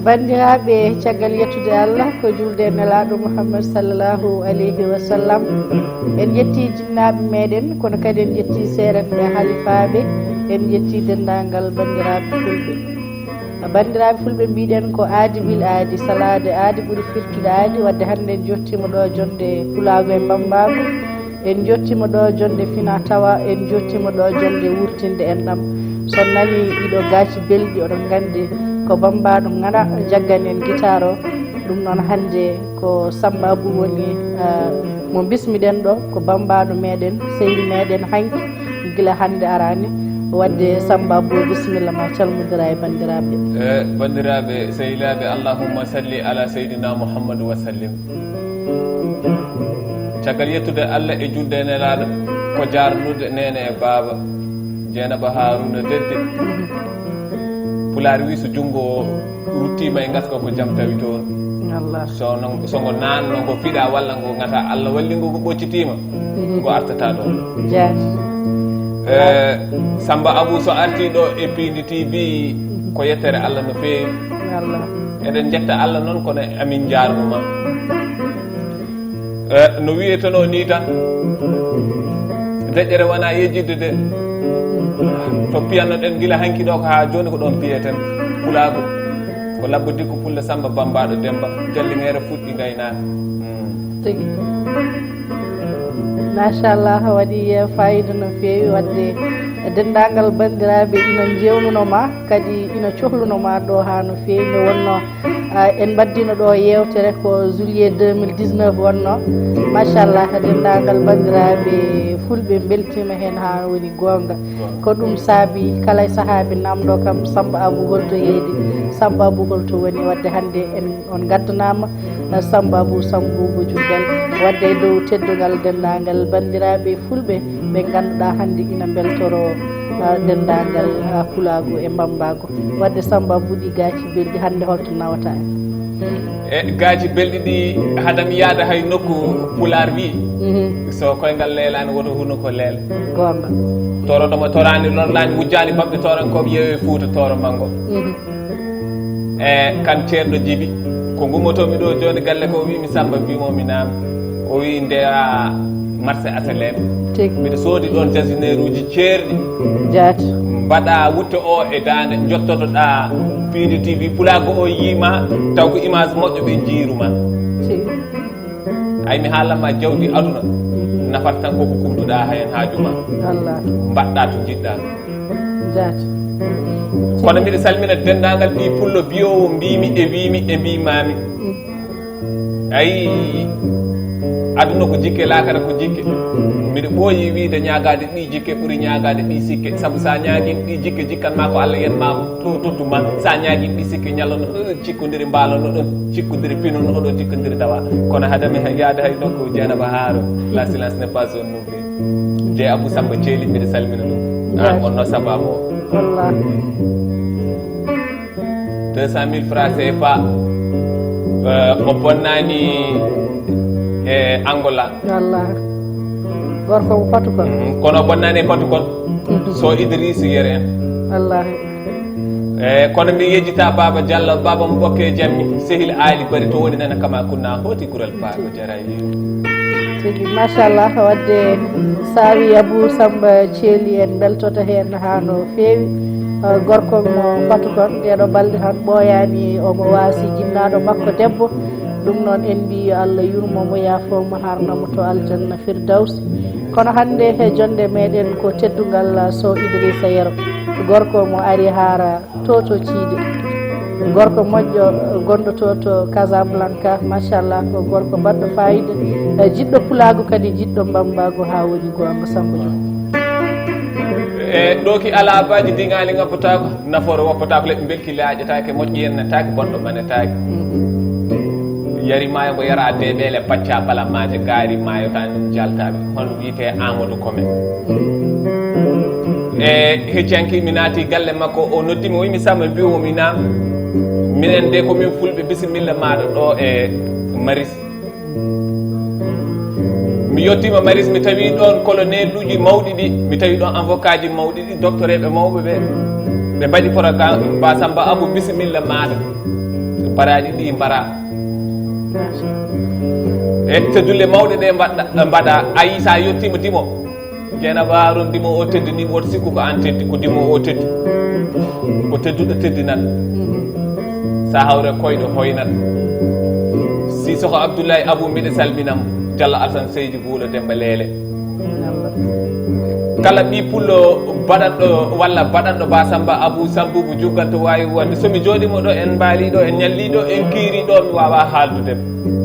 bandiraɓe caggal yettude Allah ko julde nelaɗo Muhammad sallallahu alayhi wa sallam en jetti jinnaɓe meɗen kono kadi en jetti seeranɓe halifaɓe en jetti dendagal bandiraɓe fulɓe bandiraɓe fulɓe mbiɗen ko aadi bil aadi salade aadi ɓuuri firtude aadi wadde hande en jottimo ɗo jonde Pulago e Bambago en jottimo ɗo jonde Fina Tawa en jottimo ɗo jonde wurtinde en ɗam son nani ɗiɗo gaci belɗi oɗon gandi ko Bambaɗo ngana jaggani en guitare o ɗum noon hande ko Samba Abou woni mo bismiɗen ɗo ko Bambaɗo meɗen sehli meɗen hanki guila hande arani wadde Samba Abou bisimilla ma calmodira e bandiraɓe bandiraɓe sehilaɓe allahumma salli ala seydina Muhammadu wa sallim caggal yettude Allah e julde nelaɗo ko jarnude nene e baba Dieynaba Harouna Dedde Pulaar wi so jungo ruttima e gaska ko jaam tawi toon songo nanno ngo fiɗa walla ngo gata Allah walli ngo ɓoccitima ngo artata ɗon Samba Abou so arti ɗo e Pindi TV ko yettere Allah no feewi eɗen jetta Allah noon kono amin jarnuma no wiyeteno ni tan deƴƴere wona yejjidde de to piyanno ɗen gila hanki ɗo ko ha joni ko ɗon piyeten Pulago ko labbo dikko Pulla Samba Bambaɗo Demba jalliŋere fuɗɗi gaynaka tigi machallah waɗi fayida no fewi wadde dendagal bandiraɓe ina jewnunoma kadi ina cohlunoma ɗo ha no fewi nde wonno en baddino ɗo yewtere ko juillet 2019 wonno machallah dendagal bandiraɓe fulɓe beltima hen ha woni gonga ko ɗum saabi kala sahaɓe namdo kam Samba Abou holto yeedi Samba Abou holto woni wadde hande en on gaddanama Samba Abou Sambougo Diougal wadde e dow teddugal dendagal bandiraɓe fulɓe ɓe ganduɗa hande ina beltoro dendagal Pulago e Bambago wadde Samba Abou ɗi gaci belɗi hande holto nawata e gaji belɗi ɗi hadam yaada hay nokku Pulaar wi so koyngal leelani woto huno ko leela gonga toroɗoma torani lorlani wujjani babɓe torankoɓe yeewe Fouta toro manggo e kan ceerɗo Djiby ko gummotomi ɗo joni galle ko wimi Samba mbimomi naam o wi ndeya marché asalem mbiɗa soodi ɗon jasinér uji ceerɗi jaati mbaɗa wutte o e dande jottotoɗa Pindi TV Pulago o yima taw ko image moƴƴo ɓe jiiruma ay mi haalanma jawdi aduna nafata tan koko kumtuɗa hen haajuma mbaɗɗa to jiɗɗa jaati kono mbiɗa salmina dendagal ɓi pullo biyowo mbimi e wimi e mbimami ayi aduna ko jikke lakara ko jikke mbiɗa ɓooyi wiide ñagade ɗi jikke ɓuuri ñagade ɗi sikke saabu sa ñaguima ɗi jikke jikkanma ko Allah yenmama to tottuma sa ñaguima ɗi sikke ñallono ɗon cikkodiri mbalono ɗon cikkodiri pinono oɗon cikkodiri tawa kono hadami yaade hay ɗon ko Dieynaba Harouna la silence n'est pas un oubli Dieyi Abou Samba Thiely mbiɗa salmina ɗum an wonno sababu o wallahi 200 000 francs CFA o bonnani e Angola wallahi gorko mo fatu kon kono bonnani e fatu kon so Idrissa Yero en wallahi kono mi yejjita Baba Diallo Baba mo ɓokke jammi sehil Ali bari to woni nana kama kunna hoti gural Baba jara yiw tigi machallah wadde sawi Abou Samba Thiely en beltoto hen ha no fewi gorko mo fatu kon ɗeɗo balɗe tan ɓooyani omo waasi jinnaɗo makko debbo ɗum noon en mbi Allah yurmomo yaafomo harnamo to aljanna firdaws kono hande he jonde meɗen ko teddugal so Idrissa Yero gorko mo ari haara toto ciide gorko moƴƴo gonɗo to Casablanca machallah ko gorko mbaɗɗo fayida jiɗɗo Pulago kadi jiɗɗo Bambago ha woni gonga Samba Diop e ɗo ki alabaji diŋali ngabbotako nafoore woppotako leɓe belki laaƴatake moƴƴi yennetake bonɗo manetake yari maayo ngo yara deɓele pacca bala maje gaari maayo tan jaltaɓe hono wiyete Amadou Kome e heccanki mi naati galle makko o noddimi o wimi Samba mbiwomi naam minen de komin fulɓe bisimilla maɗa ɗo e Maris mi yettima Maris mi tawi ɗon colonel uji mawɗi ɗi mi tawi ɗon avocat ji mawɗi ɗi docteur eɓe mawɓe ɓe mbaɗi programme Ba Samba Abou bisimilla maɗa baraji ɗi mbara e teddulle mawɗe ɗe mbaɗa ayi sa yettima dimo Dieynaba Harouna dimo o teddini woto sikku ko an teddi ko dimo o teddi ko tedduɗo teddinat sa hawre koyɗo hoynat Sissoko Abdoulaye Abou mbiɗa salminamo Diallo Alassane Seydi Buulo Demba Leele kala ɓi pullo baɗanɗo walla baɗanɗo Basamba Abou Samboubou juggal to wawi wonde somi jooɗimo ɗo en mbaaliɗo en ñalliɗo en kiiriɗo mi wawa haaldude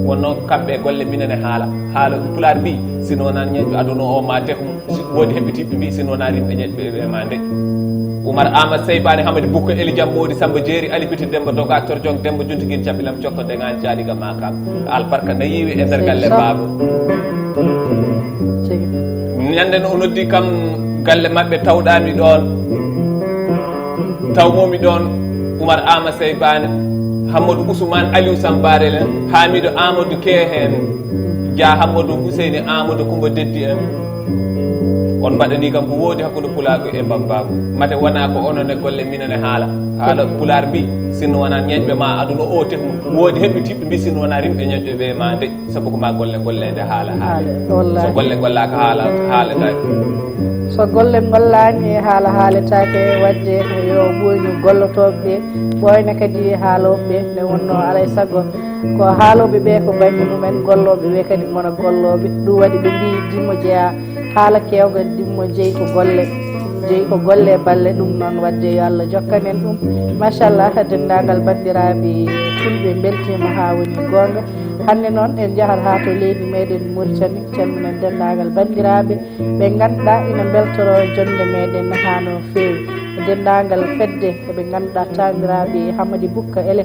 wonno kamɓe golle minen e haala Pulaar mbi sino wonani ñeƴɓe aduna o ma tek woodi heɓɓitiɓɓe mbi sino wonani rimɓe ñeƴɓe e ma nde Oumar Amadou Seybani Hamadi Bouko Eli Jamboodi Samba Jeeri Ali Biti Demba Doga Torjong Demba Juntigui Caɓilam Cokko Deŋani Jaaliga Makam albarka no yiiwi e nder galle Baba ñande no o noddi kam galle maɓɓe tawɗami ɗon tawmomi ɗon Oumar Amadou Seybani Hammadou Ousmane Aliou Sambare en Hamidou Amadou Kehen Dia Hammadou Huseyni Amadou Coumba Deddi en on mbaɗani kam ko woodi hakkude Pulago e Bambago mate wona ko onon e golle minen e haala Pulaar mbi sinno wona ñeñɓe ma aduna o tek woodi heɓɓitiɓɓe mbi sinno wona rimɓe ñeñɓe ɓe ma de sabu ko ma golle gollede haala so golle gollaka haaletake so golle gollani e haaletake wadde yo ɓoyno gollotoɓe ɓoyna kadi haaloɓe nde wonno alay saago ko haaloɓe ɓe ko banggue mumen golloɓe ɓe kadi gona golloɓe ɗum waɗi ɓe mbi dimmo jeeya haala kewgal dimmo jeeyi ko golle balle ɗum noon wadde yo Allah jokkanen ɗum machallah dendagal bandiraɓe fulɓe beltima ha woni gonga hande noon en jahat ha to leydi meɗen Mauritanie calminen dendagal bandiraɓe ɓe ganduɗa ina beltoro jonde meɗen ha no fewi dendagal fedde ɓe ganduɗa tamiraɓe Hamadi Bouka Ele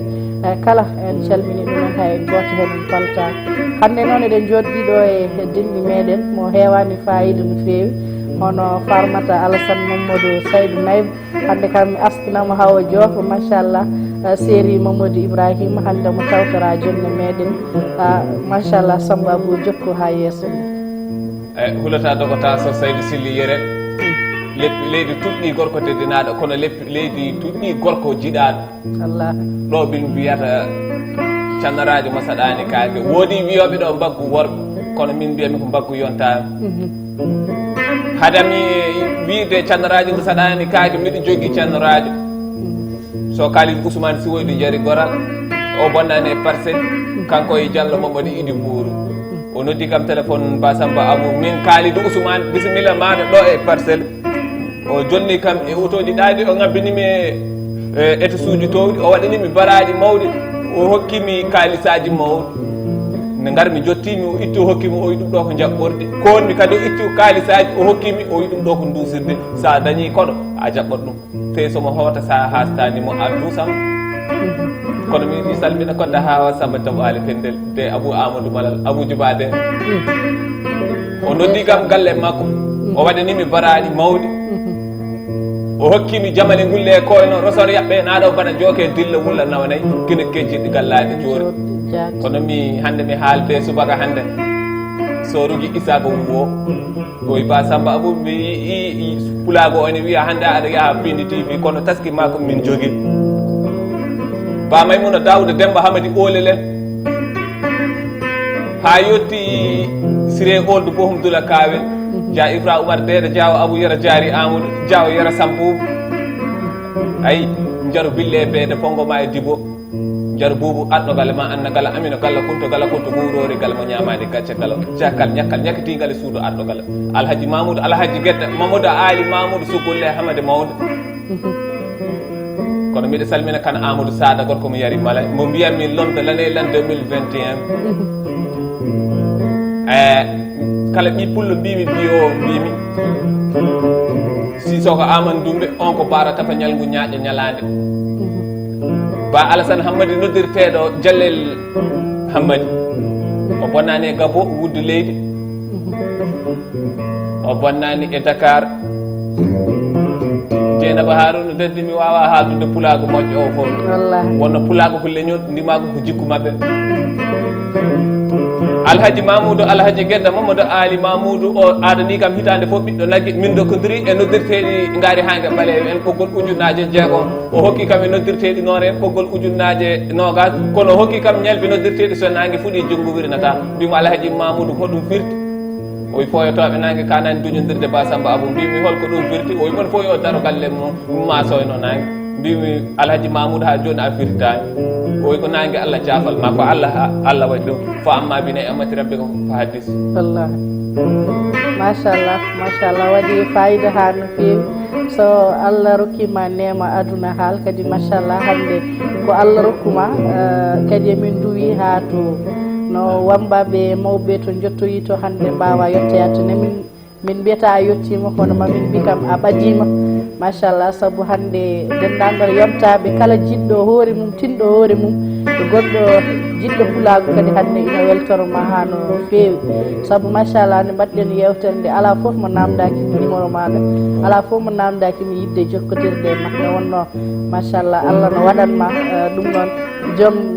kala en calmini ɗumen hay goto hen en paltaki hande noon eɗen joɗɗiɗo e dinɗi meɗen mo hewani fayida no fewi hono Farmata Alassane Mamadou Saydou Naybo hande kam mi astinamo hawa jofo machallah séri Mamadou Ibrahima hande mo tawtora jonde meɗen machallah Samba Abou jokku ha yesso e hulata dogota so Saydou Silli Yere leydi tuɗɗi gorko teddinaɗo kono leydi tuɗɗi gorko jiɗaɗo Allah ɗo ɓin mbiyata cannarajo masaɗani kaake woodi wiyoɓe ɗo mbaggu worɓe kono min mbiyami ko mbaggu yontami hadami wiide cannarajo nde saɗani kaake mbiɗo jogui cannarajo so Kalidou Ousmane Siwoyɗo Jari Goral o bonnani e Parcelles kanko e Diallo Mamadou Idi Mbourou o noddi kam téléphone Basamba Abou min Kalidou Ousmane bisimilla maɗa ɗo e Parcelles o jonni kam e otoji ɗaɗi o ngabbinimi ete suuji towɗi o waɗanimi baraji mawɗi o hokkimi kalisaji mawɗi nde garmi jottimi o itti o hokkimi o wi ɗum ɗo ko jaɓɓorde konmi kadi o itti kalisaji o hokkimi o wi ɗum ɗo ko dusirde sa dañi koɗo a jaɓɓat ɗum te somo hoota sa hastanimo a duusam kono mi yiɗi salmina kodda ha Samba Diabo Ali Pendel de Abou Amadou Malal Abou Djibade o noddi kam galle makko o waɗanimi baraji mawɗi o hokkimi jamane gulle koyno rosor yaɓɓe naɗo bana jooke dilla wulla nawanayi kene kejjiɗi gallaɗe joori kono mi hande mi haalde subaka hande so rugi Isaka Wumbo o wi Ba Samba Abou mi yi Pulago ene wiya hande aɗa yaha Pindi TV kono taski ma ko min jogui Ba Maymuna Daouda Demba Hamadi Olelen ha yetti Siré Oldu Bohum Dula Kawel Dia Ibra Oumar Deɗe Diaw Abou Yera Diari Amadou Diaw Yera Samboubou ayi jaru bille beede pongo ma e dibo jaru buubu aɗɗogal ma annagal amino galla kunto ɓuurori gal mo ñamade gacce gal jakal ñakkal ñakkatigal e suudu aɗɗogal alhaji Mamoudou alhaji Guedda Mamadou Ali Mamoudou Sugulle Hamade Mawde kono mbiɗa salmina kan Amadou Sada gorko mo yari mala mo mbiyatmi lomde l'année lan 2021 kala ɓi pullo mbimi mbimi Sissoko Amadou Doumbé on ko bara tafa ñalngu ñaaƴa ñalande Ba Alassane Hammadi noddirteɗo Jallel Hammadi o bonnani e Gabo wuddu leydi o bonnani e Dakar Dieynaba Harouna deddi mi wawa haaldude Pulago moƴƴo o fof wonno Pulago ko leñol ndimago ko jikku mabɓe alhaji mamoudou alhaji guedda mamadou ali mamoudou o adani kam hitande fof ɓiɗɗo naggue min dokkodiri e noddirteɗi gaari hangue ɓaleewe en ɓoggol ujunnaje jeegom o hokki kam e noddirteɗi noon en ɓoggol ujunnaje nogas kono o hokki kam ñalbi noddirteɗi so nangue fuuɗi junggo wirinata mbimo alhaji mamoudou hoɗum firti o wi foyotoɓe nangue kanani duñodirde ba samba abou mbimi holko ɗum firti o wi mon fof yo daro galle mum ma soyno nangue mbimi alhaji mamoudou ha joni a firtani o wi ko nangue Allah jafal ma ko Allah waɗi ɗum fo amma bine amati rabbi ko hadis wallahi machallah waɗi fayida ha no fewi so Allah rokkima nema aduna haal kadi machallah hande ko Allah rokkuma kadi emin duwi ha to no wambaɓe mawɓe to jottoyi to hande mbawa yetteyade to min mbiyata a yettima kono mamin mbi kam a ɓadima machallah saabu hande dendagal yontaɓe kala jiɗɗo hoore mum tinɗo hoore mum e goɗɗo jiɗɗo hulago kadi hande ina weltoroma ha no fewi saabu machallah nde mbaɗɗen yewtere nde ala foof mo namdakimi numéro maɗa ala foof mo namdakimi yidde jokkodirde ma ne wonno machallah Allah no waɗanma ɗum noon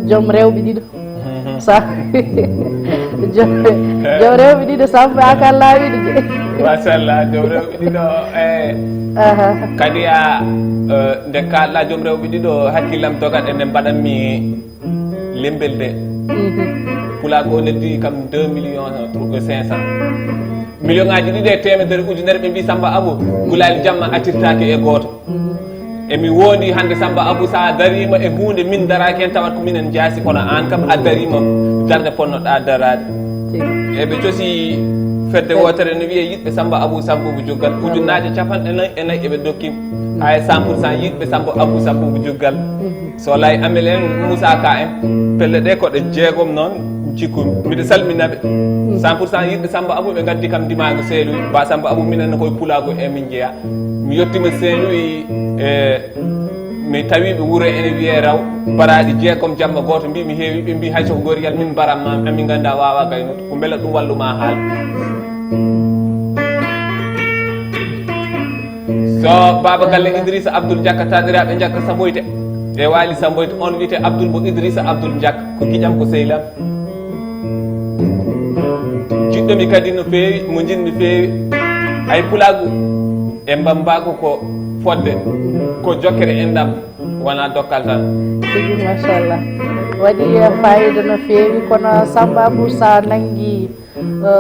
joom rewɓe ɗiɗo sa joom rewɓe ɗiɗo sampe akal lawiɗo je machallah joom rewɓe ɗiɗo kadi a nde kalɗa joom rewɓe ɗiɗo hakkillam dogat ene mbaɗanmi lembel de pulago neddi kam 2 millions 500 million ngaji ɗiɗi e temedere ujunere ɓe mbi Samba Abou gulali jamma attirtake e goto emi wondi hande Samba Abou sa darima e hunde min daraki hen tawat ko minen jaasi kono an kam a darima darde ponnoɗa darade eɓe coosi fedde wotere ne wiye yiɗɓe Samba Abou sampuɓe joggal ujunnaje capanɗe nayyi e nayyi eɓe dokkim hay 100% yiɗɓe Samba Abou sampuɓe joggal so lay amel en Moussa Ka en pelle ɗe koɗe jeegom noon cikku mbiɗa salminaɓe 100% yiɗɓe Samba Abou ɓe gaddi kam dimago Saint-Louis ba Samba Abou minen koye pulago e min jeeya mi yettima Saint-Louis mi tawiɓe wuuro ene wiye raw baraɗi jeegom jamma goto mbi mi heewi ɓe mbi hay soko goriyal min mbaranma amin ganda wawa gaynude ko beela ɗum walluma haal so baba galle Idrissa Abdoul Diakka taɗiraɓe Diakka Samboyte e wali Samboyte on wiyete Abdoul bo Idrissa Abdoul Diakka ko guiƴam ko sehlam jiɗɗomi kadi no fewi mo jinmi fewi ay pulagu e mbambago ko fodde ko jokkere endam wona dokkal tan tigi machallah waɗi fayida no fewi kono Samba Abou sa nangui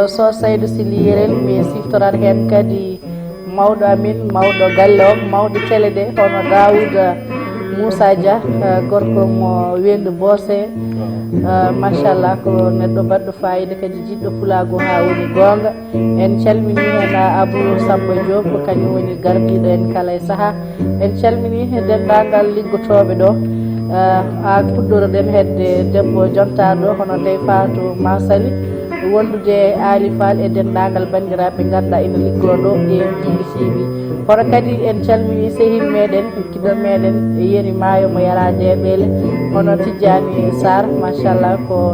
so Saydou Syly Yérel mi siftorat hen kadi mawɗo amin mawɗo galle o mawɗo télé ɗe hono Daouda Moussa Dia gorko mo wendu Bossé machallah ko neɗɗo baɗɗo fayida kadi jiɗɗo pulago ha woni gonga en calmini hen Abou Samba Diop kañum woni gardiɗo en kala e saaha en calmini dendagal liggotoɓe ɗo ha puɗɗoroɗen hedde debbo jontaɗo hono Ndeye Fatou Massaly wondude Ali Fall e dendagal bandiraɓe ganduɗa ina liggoɗo e BBC kono kadi en calmini sehil meɗen kiɗo meɗen e yeri maayo mo yarade ɓeele hono Tidiani Sarr machallah ko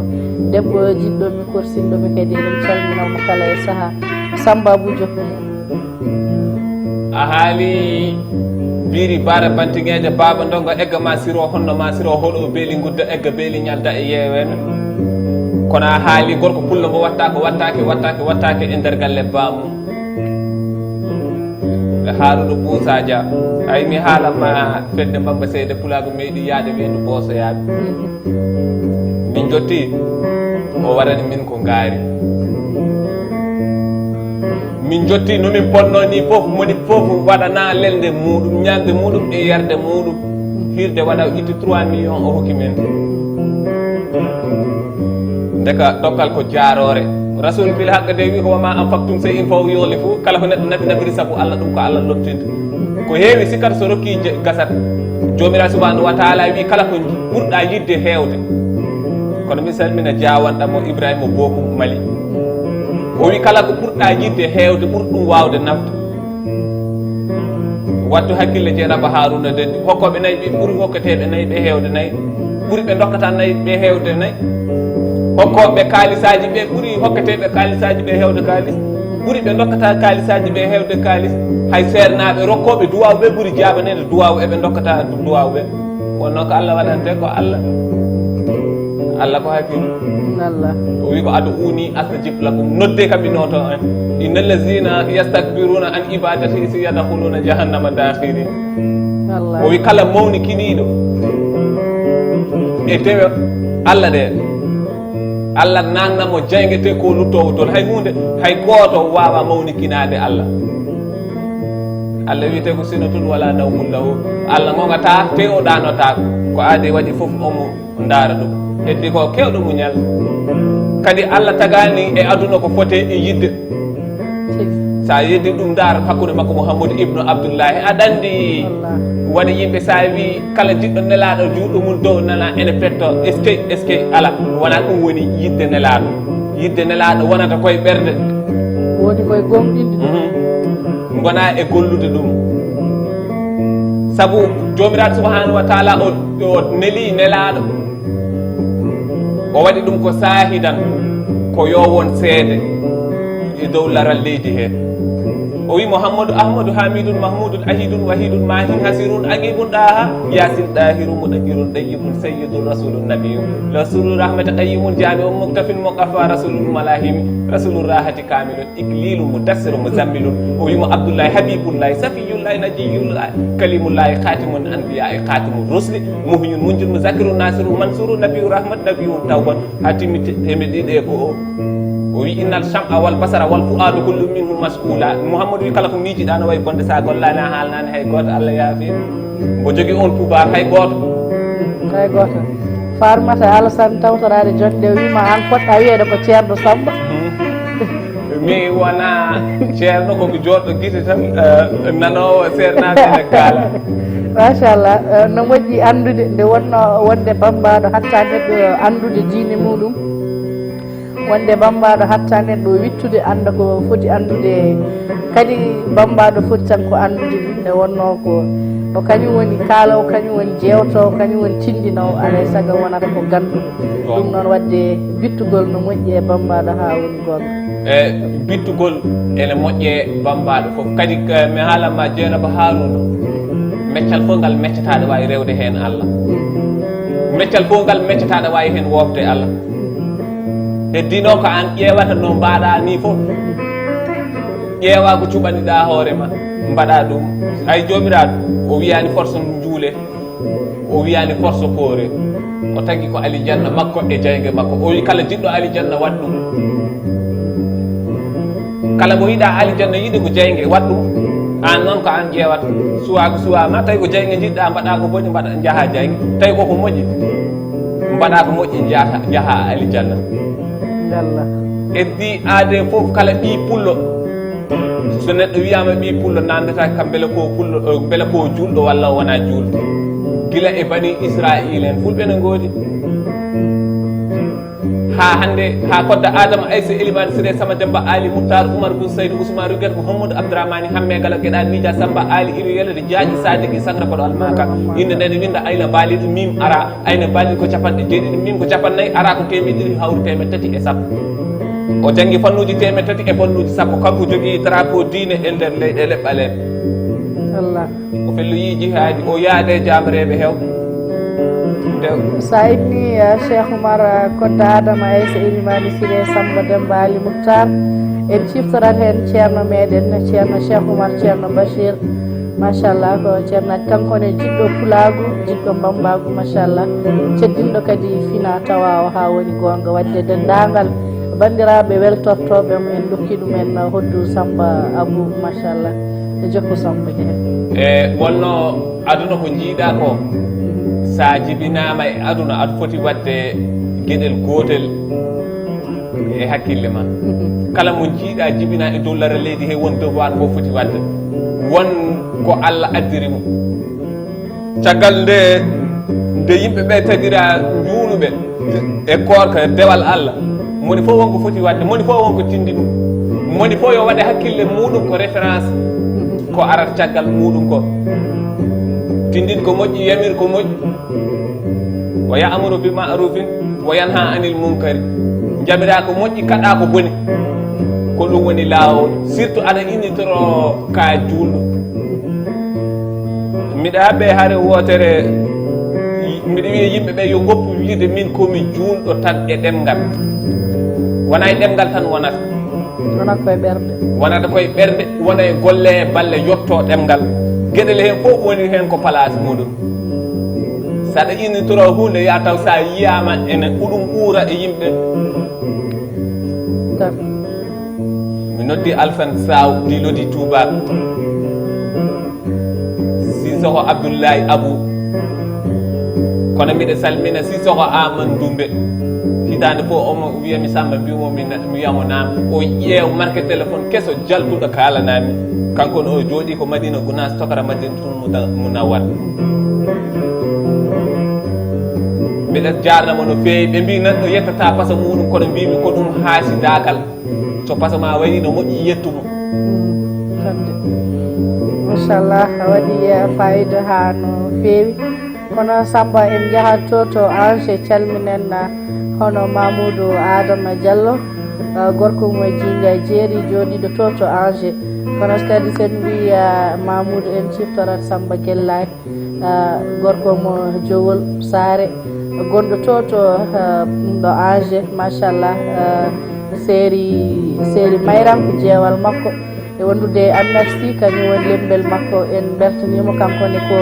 debbo jiɗɗomi korsinɗomi kadi eɗen calminamo kala e saaha Samba Abou Diop a haali biri bara bantingueje baba ndongo egga ma siro honno ma siro hoɗo beeli gudda egga beeli ñalda e yewene kono a haali gorko pullo mo watta ko wattake e nder galle bamum e haaluɗo Moussa Dia ay mi haalanma fedde Bamba Seyde pulago meeɗi yaade wendu Bosoyaɓe min jotti o waɗani min ko ngaari min jotti nomin ponno ni foof moni foof waɗana lelde muɗum ñamde muɗum e yarde muɗum hirde waɗa itti 3 millions o hokki men deka dokkal ko jaarore rasul bil haqqa de wi ko wama an faktum sey in faw yoli fo kala ko neɗɗo nafiri sabu Allah ɗum ko Allah lottinde ko heewi sikkat so rokki gasat jomiraɗo subhanahu wa taala wi kala ko ɓurɗa yidde hewde kono mi salmina jawanɗamo Ibrahima Bokum Mali o wi kala ko ɓurɗa yidde hewde ɓurɗum wawde nafde wattu hakkille jeeɗaba Haruna Dendi hokkoɓe nayyi ɓe ɓuuri hokkateɓe nayyi ɓe hewde nayyi ɓuuri ɓe dokkata nayyi ɓe hewde nayyi hokkoɓe kaalisaji ɓe ɓuuri hokkateɓe kaalisaji ɓe hewde kalis ɓuuri ɓe dokkata kaalisaji ɓe hewde kalis hay seernaɓe rokkoɓe duwaw ɓe ɓuuri jabanede duwaw eɓe dokkata duwaw ɓe wonno ko Allah waɗante ko Allah Allah ko hakkilo Allah o wi ko ad'uni astajib lakum nodde kam inoto en innal ladzina yastakbiruna an ibadati sayadkhuluna jahannama dakhirin Allah o wi kala mawni kiniɗo e tewe Allah de Allah nannamo jayguete ko luttowo toon hay hunde hay goto wawa mawni kinade Allah Allah wiyete ko sinatun wala nawmun lahu Allah gongata te o ɗanota ko aade waɗi foof omo ndaara ɗum heddi ko kewɗo muñal kadi Allah tagani e aduna ko fote e yidde sa yeddi ɗum ndaara hakkude makko Mouhamadou ibnu Abdoullahi aɗa andi woni yimɓe sa wi kala jiɗɗo nelaɗo juuɗo mum dow nana ene petto est ce que ala wona ɗum woni yidde nelaɗo wonata koye ɓerde woni koye gomɗinde gona e gollude ɗum saabu jomiraɗo subhanahu wa taala o neeli nelaɗo o waɗi ɗum ko sahidan ko yo won seede e dow laral leydi he o wi Mouhamadou Ahmadou Hamidou Mahmoudou Ahidou Wahidou Mahin Hasirun Agibun Daha Yasin Dahiru Mudahirun Dayyibun Sayyidun Rasulun Nabiyun Rasulur Rahmata Qayyimun Jami'un Muktafin Muqaffa Rasulul Malahimi Rasulur Rahati Kamilun Iklilun Mudassirun Muzammilun o wi mo Abdullahi Habibullahi Safiyullahi Najiyullahi Kalimullahi Khatimun Anbiya'i Khatimur Rusli Muhyun Munjir Muzakirun Nasirun Mansurun Nabiyur Rahmat Nabiyun Tawban Hatimi temedide ko o wi innal sam'a wal basara wal fu'adu kullu minhum mas'ula Mouhamadou wi kala ko miijiɗa no wayi bonde sa gollani a haalnani hay goto Allah yaafi mbo jogui on pouvoir hay goto farmata Alassane tawtorade jonde wima an poɗɗa wiyede ko ceerno Samba mi wona ceerno komi joɗɗo guite tan nanowo sernaɓe ne kaala machallah no moƴƴi andude nde wonno wonde bambaɗo hatta neɗɗo andude diine muɗum wonde bambaɗo hatta neɗɗo wittude anda ko foti andude kadi bambaɗo foti tan ko andude ɗum nde wonno ko kañum woni kaalowo kañum woni jewtowo kañum woni tindinowo alay saago wonata ko ganduɗo ɗum noon wadde bittugol no moƴƴi e bambaɗo ha woni gonga e bittugol ene moƴƴi e bambaɗo foof kadi mi haalanma Dieynaba Harouna meccal fof ngal meccataɗo wawi rewde hen Allah meccal fof ngal meccataɗo wawi hen wofde Allah heddino ko an ƴeewata no mbaɗa ni fof ƴeewa ko cuɓaniɗa hoorema mbaɗa ɗum hay jomiraɗo o wiyani force juule o wiyani force poore o tagui ko alijanna makko e jaygue makko o wi kala jiɗɗo alijanna wat ɗum kala mo yiiɗa alijanna yiiɗi ko jaygue wat ɗum an noon ko an ƴeewata suwako suwama tawi ko jaygue jiɗɗa mbaɗa ko boɗi mbaɗa jaaha jaygue tawi koko moƴƴi mbaɗa ko moƴƴi jaaha alijanna eddi aade fof kala ɓi pullo so neɗɗo wiyama ɓi pullo namdetake kam beele ko pullo beele ko julɗo walla wona julɗo gila e bani Israil en fulɓe ne goodi ha hande ha kodda Adama Aissa Elimane Siré Sama Demba Ali Moutar Oumar Bun Saydou Ousmane Ruguet Mouhamadou Abdourahmani Hamme Gala Gueɗal Mija Samba Ali Iru Yelede Diaji Sadiki Sangra Paɗo Almaka inde nde winda ayna baaliɗo mim ara ayna baaliɗo ko capanɗe jeeɗiɗi mim ko capannayyi ara ko temedde hawri 330 e sappo o janggi fannuji 330 e fannuji sappo kanko jogui drapeau diine e nder leyɗele ɓaleɓe Allah o fello yi jihadi o yaade jamareɓe hew sa inni Cheikh Oumar kodda Adama Aissa Elimane Siré Samba Demba Ali Moutar en ciftorat hen ceerno meɗen ceerno Cheikh Oumar ceerno Bachir machallah ko ceerno kankone jiɗɗo pulagu jiɗɗo bambagu machallah ceddinɗo kadi fina tawa o ha woni gonga wadde dendagal bandiraɓe weltortoɓe mo en dokki ɗumen hoddu Samba Abou machallah e jokku Samba jehe e wonno aduna ko jiiɗa ko sa jibinama e aduna aɗa foti wadde gueɗel gotel e hakkille ma kala mo jiiɗa jibina e dow lara leydi he won devoir ko foti wadde won ko Allah addirimo caggal nde yimɓeɓe tagira juuluɓe e korka dewal Allah moni fof wonko foti wadde moni fof wonko tindi ɗum moni fof yo waɗe hakkille muɗum ko référence ko arata caggal muɗum ko tindin ko moƴƴi yamir ko moƴƴi wa ya'muru bi ma'rufin wa yanha anil munkari jabira ko moƴƴi kaɗa ko boni ko ɗum woni lawol surtout aɗa innitoro ka julɗo miɗa haɓɓe haare wotere mbiɗa wiya yimɓe ɓe yo goppu wiide min komi juulɗo tan e ɗemngal wona e ɗemngal tan wonata wonata koye ɓerde wona e golle e balle yetto ɗemngal gueɗele hen fof woni hen ko place muɗum saɗa innitoro hunde ya taw sa yiyama ene ɗuɗum ɓuura e yimɓe mi noddi Alphane Saw dilodi Toubak Sissoko Abdoullahi Abou kono mbiɗa salmina Sissoko Amadou Doumbé hitande fof omo wiyami Samba mbimo mi wiyamo nam o ƴeew marque téléphone kesso jaltuɗo kalanami kanko no o jooɗi ko Madina Gounass tokara Madinatul Munawwar mbiɗa jarnamo no feewi ɓe mbi neɗɗo yettata paso muɗum kono mbimi ko ɗum haasidakal so paso ma wayi no moƴƴi yettumo machallah waɗi fayida ha no feewi kono Samba en jahat to Angers calminen hono Mamoudou Adama Diallo gorko mo jinga jeeri joɗiɗo to Angers kono kadi sen mbi Mamoudou en ciftorat Samba Guellay gorko mo Jowol Saare gonɗo to ɗum ɗo Angers machallah séri Mayram jeewal makko e wondude Amnesty kañum woni lembel makko en beltanimo kankone ko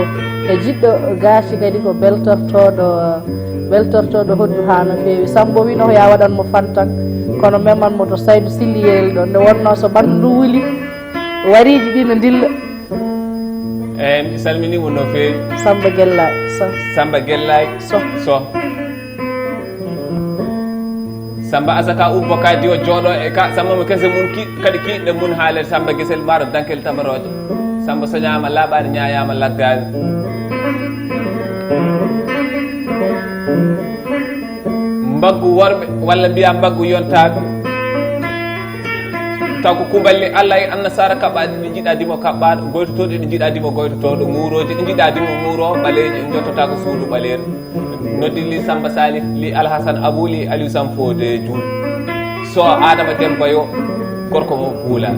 e jiɗɗo gaasi kadi ko beltortoɗo hoddu ha no feewi Sambo wino ko ya waɗanmo fantan kono memanmo to Saydou Silliyel ɗo nde wonno so ɓandu ndu wuli wariji ɗi no dilla eyyi mi salminimo no feewi Samba Guellay Samba Guellay so Samba Asaka Ubba kadi o jooɗo e ka Samba mo kese mun kadi kiiɗɗe mun haalede Samba Guessel Maro Dankel Tamaroje Samba soñama laaɓani ñayama laggani mbaggu worɓe walla mbiya mbaggu yontaɓe taw ko kuballi Allah e annasara kaɓaɗe ɗe jiiɗa dimo kaɓɓaɗo goytotoɗe ɗe jiiɗa dimo goytotoɗo muuroje ɗe jiiɗa dimo muuro ɓaleji jottota ko suudu ɓaleeri noddi li Samba Salif li Alhassane Abou li Aliou Sam Fodé Diouf so Adama Demba yo gorko mo puula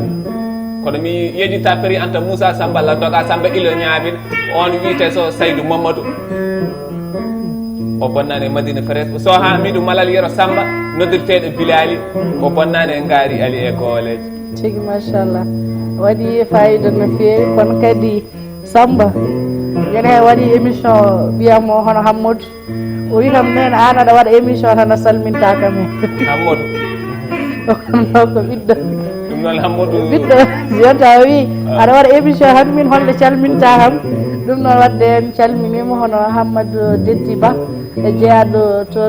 kono mi yejita Péri Anta Moussa Samba la doga Samba ilo ñaabina on wiite so Saydou Mamadou o bonnani e Madina Frés so Hamidou Malal Yero Samba noddirteɗo Bilali o bonnani e ngaari Ali e gooleji tigi machallah waɗi fayida no feewi kono kadi Samba ñande he waɗi émission mbiyamo hono Hammadou o wi kam nen an aɗa waɗa émission tan a salminta kam hen Hammadou ko ɓiɗɗo ɗum noon Hammadou ɓiɗɗo jonta wi aɗa waɗa émission tan min holde calminta kam ɗum noon wadde en calminima hono Hammadou Deddi Ba e jeeyaɗo to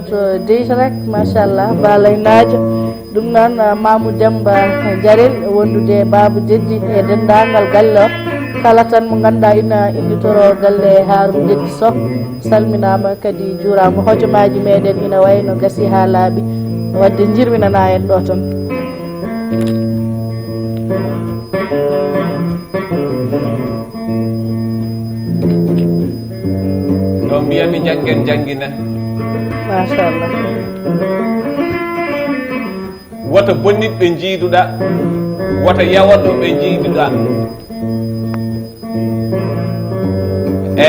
Deysrek machallah balaynajo ɗum noon Mamoudou Demba Jarel wondude Babou Deddi e dendagal galle o kala tan mo ganduɗa ina innitoro galle Harouna Deddi Sow salminama kadi juurama hojomaji meɗen ina wayno gasi ha laaɓi wadde jirminana en ɗo ton ɗo mbiyami janggen janggina machallah woto bonnitɓe jiiduɗa woto yawatɗo ɓe jiiduɗa e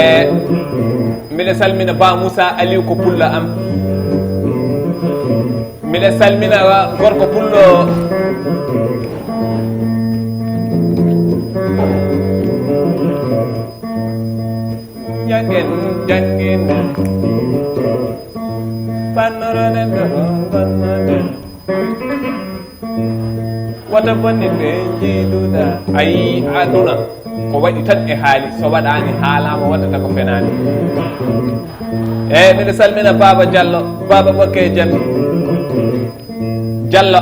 mbiɗa salmina Ba Moussa Aliou ko pulla am mbiɗa salmina gorko pullo janggen janggin pannoronen ɗo gonnoɗen woto bonnitɓe jiiduɗa ayi aduna ko waɗi tan e haali so waɗani haalama waddata ko fenani eyyi mbiɗa salmina Baba Diallo Baba Bokke Diallo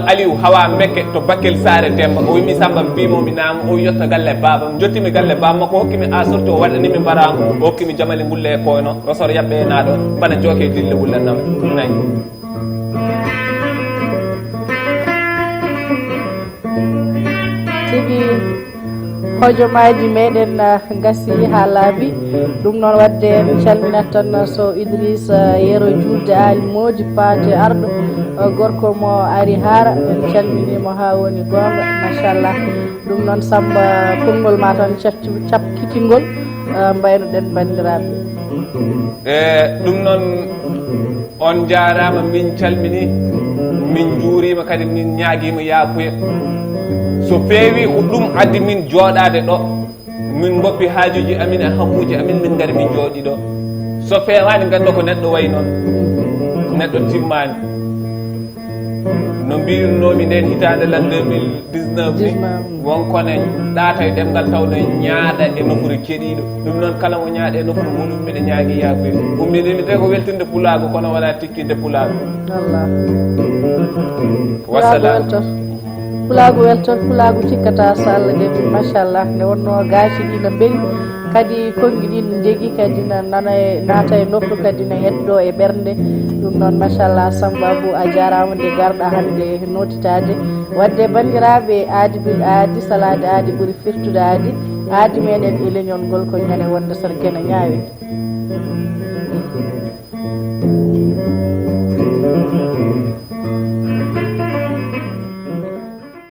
Aliou Hawa Mekke to Bakel Sare Demba o wimi Samba mbimomi naama o yetta galle baba jottimi galle baba makko hokkimi asorti o waɗanimi mbarago o hokkimi jamali mbulle e koyno rosor yaɓɓe naɗo bana jooke dille wullanam nayi tigi hojomaji meɗen gasi ha laaɓi ɗum noon wadde en calminat tan so Idrissa Yero Julde Ali Modi Paate arɗo gorko mo ari haara en calminimo ha woni gonga machallah ɗum noon Samba konngol ma tan capkitingol mbaynoɗen bandiraɓe ɗum noon on jarama min calmini min juurima kadi min ñaaguima yaakuya so feewi ko ɗum addi min jooɗade ɗo min goppi haajuji amin e hammuji amin min gari min jooɗi ɗo so fewani ganda ko neɗɗo way noon neɗɗo timmani no mbirnomi nden hitande lan 2019 ni wonkone ɗaata e ɗemgal tawno ñaaɗa e nofuru keɗiɗo ɗum noon kala mo ñaaɗa e nofuru muɗum mbiɗa ñaagui yaakuya ummidimi te ko weltinde pulago kono wona tikkinde pulago Allah wassalam pulago welton pulago tikkata so Allah jaɓi machallah nde wonno gaasi ɗi no beeli kadi konngui ɗi no jeegui kadi na nana e naata e nofru kadi ne heddo e ɓernde ɗum noon machallah Sambabou a jarama nde garɗa hande notitade wadde bandiraɓe aadi salade aadi ɓuuri firtude aadi meɗen e leñol ngol ko ñande wonde sar guena ñaawi